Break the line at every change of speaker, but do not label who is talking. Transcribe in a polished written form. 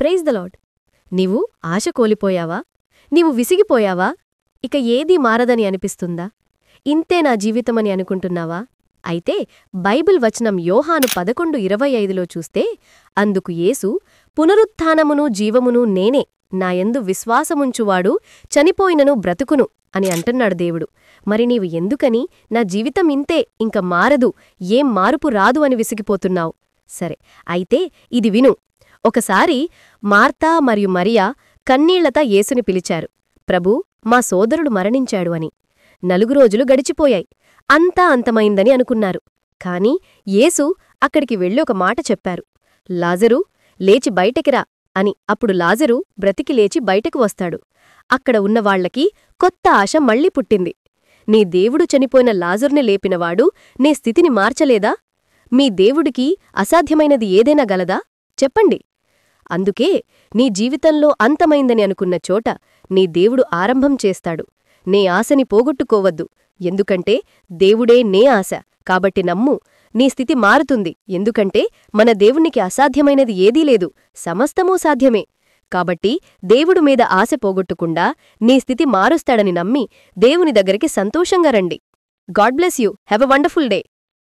Praise the lord. నీవు ఆశ కోల్పోయావా? నీవు విసిగిపోయావా? ఇక ఏదీ మారదని అనిపిస్తుందా? ఇంతే నా జీవితమని అనుకుంటున్నావా? అయితే బైబిల్ వచనం యోహాను 11:25లో చూస్తే, అందుకు యేసు, పునరుత్థానమును జీవమును నేనే, నాయందు విశ్వాసముంచువాడు చనిపోయినను బ్రతుకును అని అంటున్నాడు దేవుడు. మరి నీవు ఎందుకని నా జీవితం ఇంతే, ఇంక మారదు, ఏం మార్పు రాదు అని విసిగిపోతున్నావు? సరే, అయితే ఇది విను. ఒకసారి మార్తా మరియు మరియా కన్నీళ్లతా యేసుని పిలిచారు. ప్రభూ, మా సోదరుడు మరణించాడు అని. 4 రోజులు గడిచిపోయాయి. అంతా అంతమైందని అనుకున్నారు. కాని యేసు అక్కడికి వెళ్ళి ఒక మాట చెప్పారు. లాజరు, లేచి బయటకిరా అని. అప్పుడు లాజరు బ్రతికి లేచి బయటకు వస్తాడు. అక్కడ ఉన్నవాళ్లకి కొత్త ఆశ మళ్ళీ పుట్టింది. నీ దేవుడు చనిపోయిన లాజరుని లేపినవాడు నీ స్థితిని మార్చలేదా? మీ దేవుడికి అసాధ్యమైనది ఏదైనా గలదా? చెప్పండి. అందుకే నీ జీవితంలో అంతమైందని అనుకున్న చోట నీ దేవుడు ఆరంభం చేస్తాడు. నే ఆశని పోగొట్టుకోవద్దు, ఎందుకంటే దేవుడే నే ఆశ. కాబట్టి నమ్ము, నీ స్థితి మారుతుంది. ఎందుకంటే మన దేవునికి అసాధ్యమైనది ఏదీ లేదు, సమస్తమూ సాధ్యమే. కాబట్టి దేవుడు మీద ఆశ పోగొట్టుకుండా నీ స్థితి మారుస్తాడని నమ్మి దేవుని దగ్గరికి సంతోషంగా రండి. God bless you. Have a wonderful day.